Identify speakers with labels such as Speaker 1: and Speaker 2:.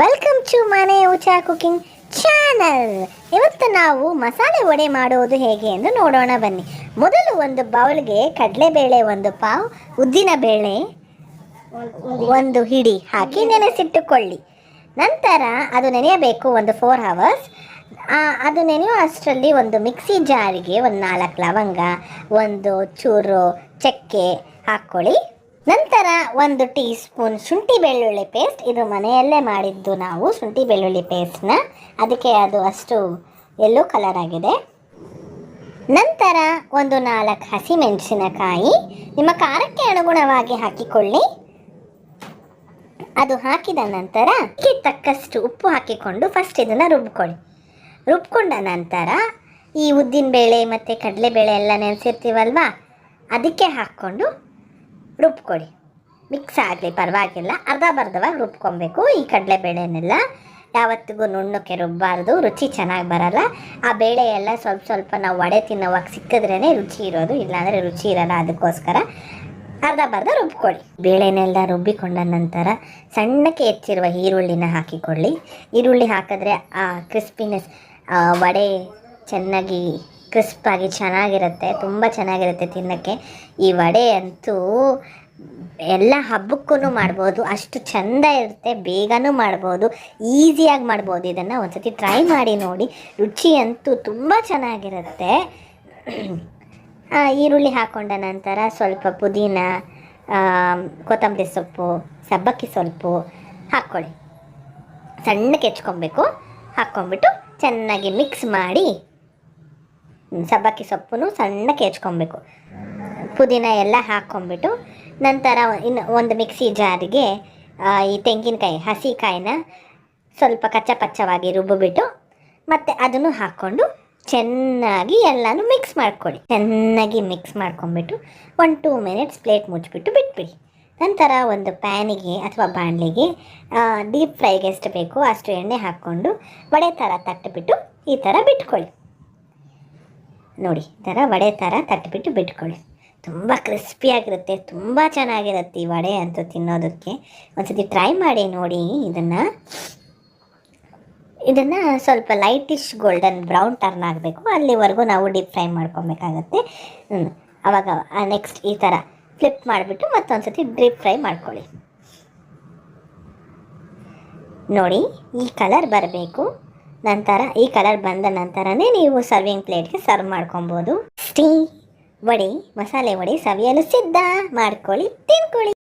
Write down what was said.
Speaker 1: Welcome to ಮನೆ ಊಟ cooking channel. ಇವತ್ತು ನಾವು ಮಸಾಲೆ ವಡೆ ಮಾಡೋದು ಹೇಗೆ ಎಂದು ನೋಡೋಣ ಬನ್ನಿ. ಮೊದಲು ಒಂದು ಬೌಲ್ಗೆ ಕಡಲೆಬೇಳೆ ಒಂದು ಪಾವ್, ಉದ್ದಿನ ಬೇಳೆ ಒಂದು ಹಿಡಿ ಹಾಕಿ ನೆನೆಸಿಟ್ಟುಕೊಳ್ಳಿ. ನಂತರ ಅದು ನೆನೆಯಬೇಕು ಒಂದು 4 hours. ಅದು ನೆನೆಯೋ ಅಷ್ಟರಲ್ಲಿ ಒಂದು ಮಿಕ್ಸಿ ಜಾರಿಗೆ ಒಂದು 4 ಲವಂಗ, ಒಂದು ಚೂರು ಚಕ್ಕೆ ಹಾಕ್ಕೊಳ್ಳಿ. ನಂತರ 1 ಟೀ ಸ್ಪೂನ್ ಶುಂಠಿ ಬೆಳ್ಳುಳ್ಳಿ ಪೇಸ್ಟ್. ಇದು ಮನೆಯಲ್ಲೇ ಮಾಡಿದ್ದು ನಾವು ಶುಂಠಿ ಬೆಳ್ಳುಳ್ಳಿ ಪೇಸ್ಟ್ನ, ಅದಕ್ಕೆ ಅದು ಅಷ್ಟು ಯೆಲ್ಲೋ ಕಲರ್ ಆಗಿದೆ. ನಂತರ ಒಂದು 4 ಹಸಿಮೆಣಸಿನಕಾಯಿ ನಿಮ್ಮ ಖಾರಕ್ಕೆ ಅನುಗುಣವಾಗಿ ಹಾಕಿಕೊಳ್ಳಿ. ಅದು ಹಾಕಿದ ನಂತರ ತಕ್ಕಷ್ಟು ಉಪ್ಪು ಹಾಕಿಕೊಂಡು ಫಸ್ಟ್ ಇದನ್ನು ರುಬ್ಕೊಂಡ ನಂತರ ಈ ಉದ್ದಿನ ಬೇಳೆ ಮತ್ತು ಕಡಲೆಬೇಳೆ ಎಲ್ಲ ನೆನೆಸಿರ್ತೀವಲ್ವ, ಅದಕ್ಕೆ ಹಾಕ್ಕೊಂಡು ರುಬ್ಕೊಳ್ಳಿ. ಮಿಕ್ಸ್ ಆಗಲಿ ಪರವಾಗಿಲ್ಲ, ಅರ್ಧವಾಗಿ ರುಬ್ಕೊಬೇಕು. ಈ ಕಡಲೆಬೇಳೆನೆಲ್ಲ ಯಾವತ್ತಿಗೂ ನುಣ್ಣಕ್ಕೆ ರುಬ್ಬಾರ್ದು, ರುಚಿ ಚೆನ್ನಾಗಿ ಬರಲ್ಲ. ಆ ಬೇಳೆ ಎಲ್ಲ ಸ್ವಲ್ಪ ನಾವು ವಡೆ ತಿನ್ನೋವಾಗ ಸಿಕ್ಕಿದ್ರೇ ರುಚಿ ಇರೋದು, ಇಲ್ಲಾಂದರೆ ರುಚಿ ಇರಲ್ಲ. ಅದಕ್ಕೋಸ್ಕರ ಅರ್ಧ ರುಬ್ಕೊಳ್ಳಿ. ಬೇಳೆನೆಲ್ಲ ರುಬ್ಬಿಕೊಂಡ ನಂತರ ಸಣ್ಣಕ್ಕೆ ಹೆಚ್ಚಿರುವ ಈರುಳ್ಳಿನ ಹಾಕಿಕೊಳ್ಳಿ. ಈರುಳ್ಳಿ ಹಾಕಿದ್ರೆ ಆ ಕ್ರಿಸ್ಪಿನೆಸ್, ವಡೆ ಚೆನ್ನಾಗಿ ಕ್ರಿಸ್ಪಾಗಿ ಚೆನ್ನಾಗಿರುತ್ತೆ, ತುಂಬ ಚೆನ್ನಾಗಿರುತ್ತೆ ತಿನ್ನೋಕ್ಕೆ. ಈ ವಡೆ ಅಂತೂ ಎಲ್ಲ ಹಬ್ಬಕ್ಕೂ ಮಾಡ್ಬೋದು, ಅಷ್ಟು ಚೆಂದ ಇರುತ್ತೆ, ಬೇಗನೂ ಮಾಡ್ಬೋದು, ಈಸಿಯಾಗಿ ಮಾಡ್ಬೋದು. ಇದನ್ನು ಒಂದ್ಸತಿ ಟ್ರೈ ಮಾಡಿ ನೋಡಿ, ರುಚಿ ಅಂತೂ ತುಂಬ ಚೆನ್ನಾಗಿರುತ್ತೆ. ಈರುಳ್ಳಿ ಹಾಕ್ಕೊಂಡ ನಂತರ ಸ್ವಲ್ಪ ಪುದೀನ, ಕೊತ್ತಂಬರಿ ಸೊಪ್ಪು, ಸಬ್ಬಕ್ಕಿ ಸೊಪ್ಪು ಹಾಕ್ಕೊಳ್ಳಿ. ಸಣ್ಣಕ್ಕೆ ಹೆಚ್ಕೊಬೇಕು. ಹಾಕ್ಕೊಂಬಿಟ್ಟು ಚೆನ್ನಾಗಿ ಮಿಕ್ಸ್ ಮಾಡಿ, ಸಬ್ಬಕ್ಕಿ ಸೊಪ್ಪು ಸಣ್ಣಕ್ಕೆ ಹೆಚ್ಕೊಬೇಕು, ಪುದೀನ ಎಲ್ಲ ಹಾಕ್ಕೊಂಬಿಟ್ಟು ನಂತರ ಒಂದು ಮಿಕ್ಸಿ ಜಾರಿಗೆ ಈ ತೆಂಗಿನಕಾಯಿ ಹಸಿಕಾಯಿನ ಸ್ವಲ್ಪ ಕಚ್ಚಪಚ್ಚವಾಗಿ ರುಬ್ಬಿಬಿಟ್ಟು ಮತ್ತು ಅದನ್ನು ಹಾಕ್ಕೊಂಡು ಚೆನ್ನಾಗಿ ಎಲ್ಲನೂ ಮಿಕ್ಸ್ ಮಾಡ್ಕೊಳ್ಳಿ. ಚೆನ್ನಾಗಿ ಮಿಕ್ಸ್ ಮಾಡ್ಕೊಂಬಿಟ್ಟು 1-2 ಮಿನಿಟ್ಸ್ ಪ್ಲೇಟ್ ಮುಚ್ಚಿಬಿಟ್ಟು ಬಿಟ್ಬಿಡಿ. ನಂತರ ಒಂದು ಪ್ಯಾನಿಗೆ ಅಥವಾ ಬಾಣಲಿಗೆ ಡೀಪ್ ಫ್ರೈಗೆ ಎಷ್ಟು ಬೇಕೋ ಅಷ್ಟು ಎಣ್ಣೆ ಹಾಕ್ಕೊಂಡು ವಡೆ ಥರ ತಟ್ಟಿಬಿಟ್ಟು ಈ ಥರ ಬಿಟ್ಕೊಳ್ಳಿ. ನೋಡಿ, ಈ ಥರ ವಡೆ ಥರ ತಟ್ಟಿಬಿಟ್ಟು ಬಿಟ್ಕೊಳ್ಳಿ. ತುಂಬ ಕ್ರಿಸ್ಪಿಯಾಗಿರುತ್ತೆ, ತುಂಬ ಚೆನ್ನಾಗಿರುತ್ತೆ ಈ ವಡೆ ಅಂತೂ ತಿನ್ನೋದಕ್ಕೆ. ಒಂದ್ಸತಿ ಟ್ರೈ ಮಾಡಿ ನೋಡಿ. ಇದನ್ನು ಸ್ವಲ್ಪ ಲೈಟಿಶ್ ಗೋಲ್ಡನ್ ಬ್ರೌನ್ ಟರ್ನ್ ಆಗಬೇಕು, ಅಲ್ಲಿವರೆಗೂ ನಾವು ಡೀಪ್ ಫ್ರೈ ಮಾಡ್ಕೊಬೇಕಾಗತ್ತೆ. ಆವಾಗ ನೆಕ್ಸ್ಟ್ ಈ ಥರ ಫ್ಲಿಪ್ ಮಾಡಿಬಿಟ್ಟು ಮತ್ತೊಂದು ಸತಿ ಡೀಪ್ ಫ್ರೈ ಮಾಡ್ಕೊಳ್ಳಿ. ನೋಡಿ, ಈ ಕಲರ್ ಬರಬೇಕು. ನಂತರ ಈ ಕಲರ್ ಬಂದ ನಂತರನೇ ನೀವು ಸರ್ವಿಂಗ್ ಪ್ಲೇಟ್ಗೆ ಸರ್ವ್ ಮಾಡ್ಕೊಬೋದು. ವಡೆ, ಮಸಾಲೆ ವಡೆ ಸವಿಯಲು ಸಿದ್ಧ. ಮಾಡ್ಕೊಳ್ಳಿ, ತಿನ್ಕೊಳ್ಳಿ.